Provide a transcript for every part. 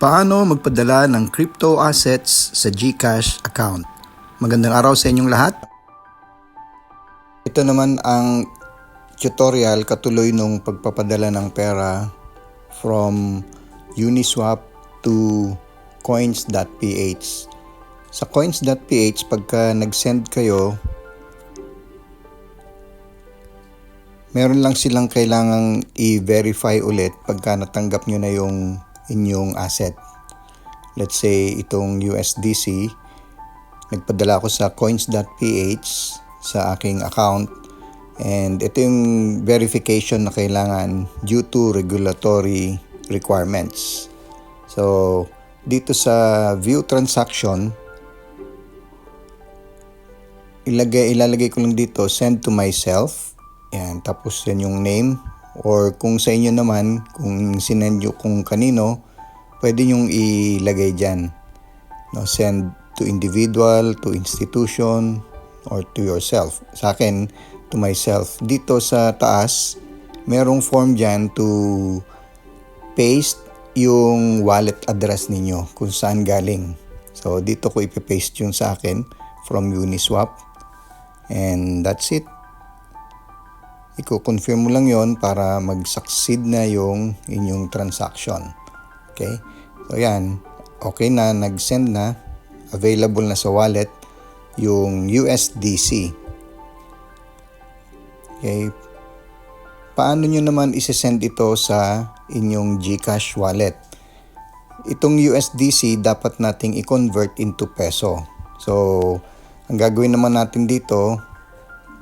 Paano magpadala ng crypto assets sa GCash account? Magandang araw sa inyong lahat. Ito naman ang tutorial katuloy nung pagpapadala ng pera from Uniswap to coins.ph. Sa coins.ph, pagka nag-send kayo, meron lang silang kailangang i-verify ulit pagka natanggap nyo na yung inyong asset. Let's say itong USDC, nagpadala ako sa coins.ph sa aking account, and ito yung verification na kailangan due to regulatory requirements. So dito sa view transaction, ilalagay ko lang dito send to myself. Yan, tapos yan yung name, or kung sa inyo naman, kung sinend nyo kung kanino, pwede nyong ilagay dyan. No, send to individual, to institution, or to yourself. Sa akin, to myself. Dito sa taas, merong form dyan to paste yung wallet address ninyo, kung saan galing. So dito ko ipipaste yung sa akin from Uniswap. And that's it. Iko-confirm mo lang yon para mag-succeed na yung inyong transaction. Okay? So yan, okay na, nag-send na, available na sa wallet yung USDC. Okay? Paano nyo naman isi-send ito sa inyong GCash wallet? Itong USDC dapat nating i-convert into peso. So, ang gagawin naman natin dito,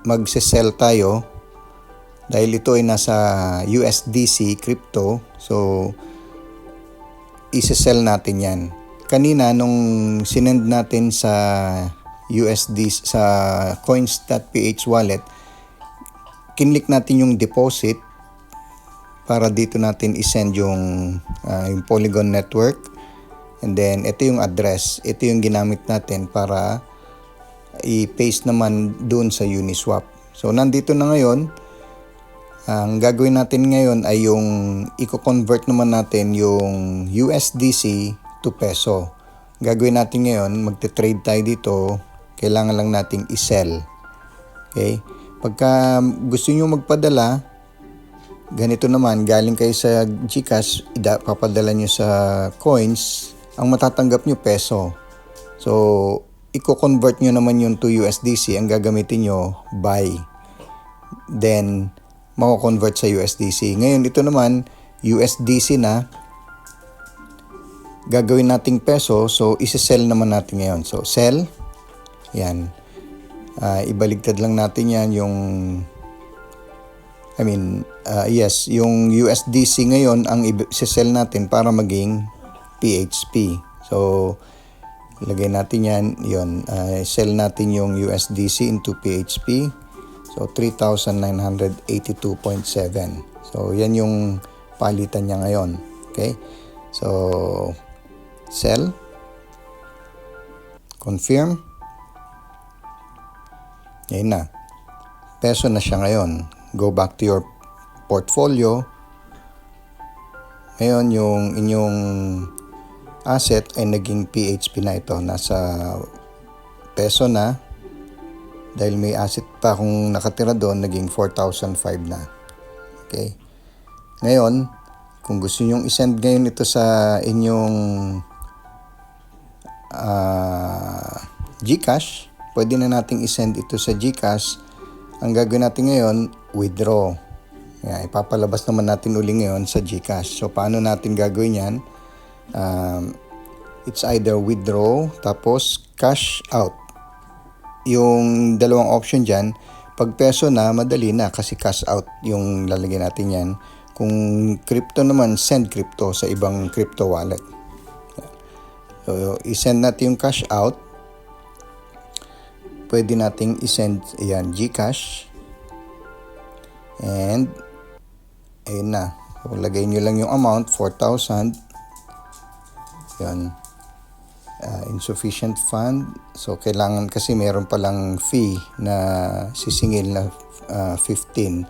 magse-sell tayo. Dahil ito ay nasa USDC crypto, so isa-sell natin yan. Kanina nung sinend natin sa USD sa coins.ph wallet, kinlik natin yung deposit para dito natin isend yung Polygon network, and then ito yung address, ito yung ginamit natin para i-paste naman dun sa Uniswap. So nandito na ngayon. Ang gagawin natin ngayon ay yung i-convert naman natin yung USDC to peso. Gagawin natin ngayon, magte-trade tayo dito, kailangan lang nating i-sell. Okay? Pagka gusto nyo magpadala, ganito naman, galing kayo sa GCash, papadala nyo sa coins, ang matatanggap nyo peso. So, i-convert nyo naman yung to USDC, ang gagamitin nyo, buy. Then, mako-convert sa USDC. Ngayon, ito naman, USDC na, gagawin nating peso, so isi-sell naman natin ngayon. So, sell, yan. Ibaligtad lang natin yan, yung, yung USDC ngayon, ang isi-sell natin para maging PHP. So, ilagay natin yan, yun, sell natin yung USDC into PHP. So, 3,982.7. So, yan yung palitan niya ngayon. Okay? So, sell. Confirm. Yan na. Peso na siya ngayon. Go back to your portfolio. Ngayon, yung inyong asset ay naging PHP na ito. Nasa peso na. Dahil may asset pa akong nakatira doon, naging 4,005 na. Okay. Ngayon, kung gusto nyong isend ngayon ito sa inyong GCash, pwede na nating isend ito sa GCash. Ang gagawin natin ngayon, withdraw. Yan, ipapalabas naman natin uli ngayon sa GCash. So, paano natin gagawin yan? It's either withdraw, tapos cash out. Yung dalawang option dyan, pag peso na, madali na kasi cash out yung lalagyan natin yan. Kung crypto naman, send crypto sa ibang crypto wallet. So, isend natin yung cash out. Pwede nating isend, ayan, GCash. And, ayun na. So, lagay nyo lang yung amount, 4,000. Yan. Insufficient fund. So, kailangan kasi meron palang fee na sisingil na 15.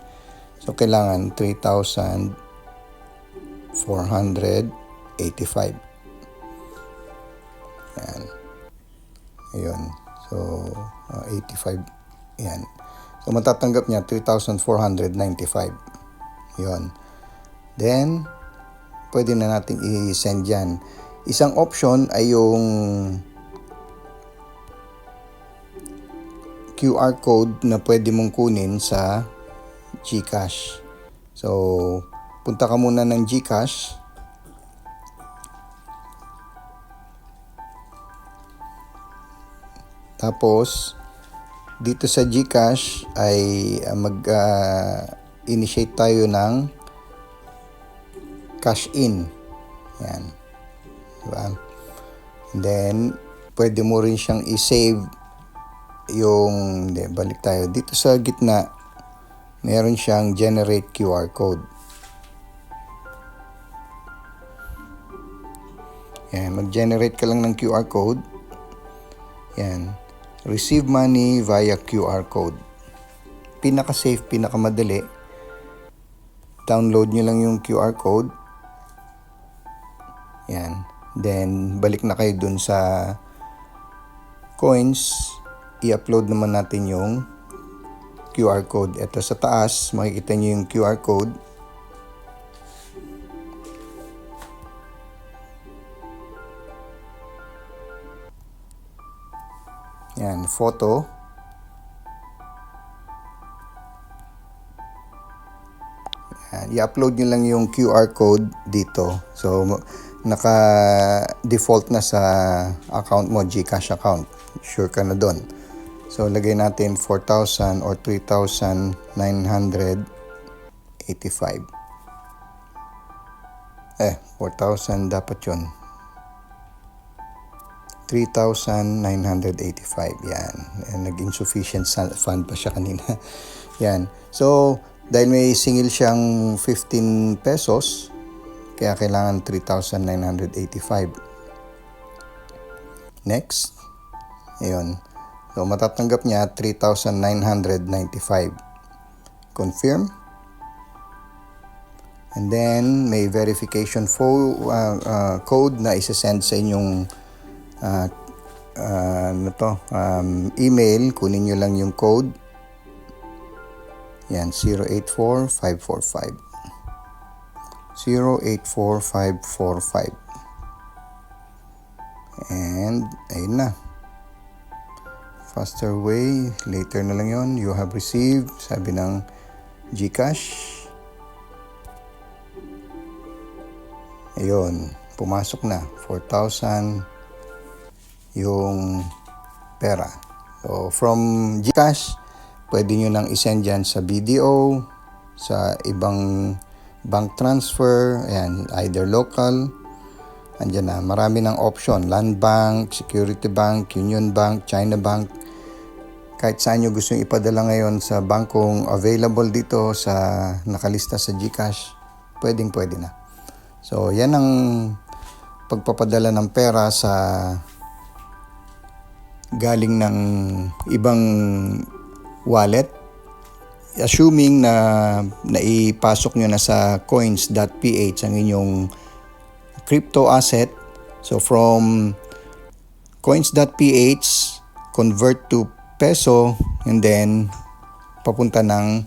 So, kailangan 3,485. Yan. Ayun. So, 85. Yan. So, matatanggap niya 3,495. Yun. Then, pwede na natin i-send yan. Isang option ay yung QR code na pwede mong kunin sa GCash. So, punta ka muna ng GCash. Tapos, dito sa GCash ay mag-initiate tayo ng cash in. Yan. Diba? And then, pwede mo rin siyang i-save yung, balik tayo. Dito sa gitna, meron siyang generate QR code. Yan, mag-generate ka lang ng QR code. Yan. Receive money via QR code. Pinaka-safe, pinaka-madali. Download nyo lang yung QR code. Yan. Then, balik na kayo dun sa coins. I-upload naman natin yung QR code. Ito sa taas, makikita nyo yung QR code. Yan, photo. Yan, i-upload nyo lang yung QR code dito. So, naka-default na sa account mo, GCash account. Sure ka na doon. So, lagay natin 4,000 or 3,985. 4,000 dapat yun. 3,985. Yan. Nag-insufficient fund pa siya kanina. Yan. So, dahil may singil siyang 15 pesos, kaya kailangan 3,985. Next. Ayun. So, matatanggap niya 3,995. Confirm. And then, may verification code na isa-send sa inyong email. Kunin nyo lang yung code. Yan, 084545. 084545. And, ayun na. Faster way, later na lang yon. You have received, sabi ng GCash. Ayun, pumasok na. 4,000 yung pera. So, from GCash, pwede nyo nang isend dyan sa BDO, sa ibang bank transfer, ayan, either local, andyan na, marami ng option, Land Bank, Security Bank, Union Bank, China Bank, kahit saan nyo gusto ipadala ngayon sa bangkong available dito sa nakalista sa GCash, pwede na. So, yan ang pagpapadala ng pera sa galing ng ibang wallet. Assuming na naipasok nyo na sa coins.ph ang inyong crypto asset. So, from coins.ph, convert to peso, and then papunta ng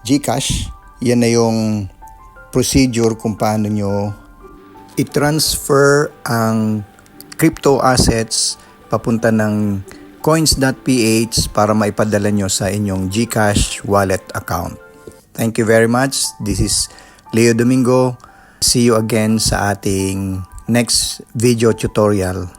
GCash. Yan na yung procedure kung paano nyo i-transfer ang crypto assets papunta ng coins.ph para maipadala nyo sa inyong GCash wallet account. Thank you very much. This is Leo Domingo. See you again sa ating next video tutorial.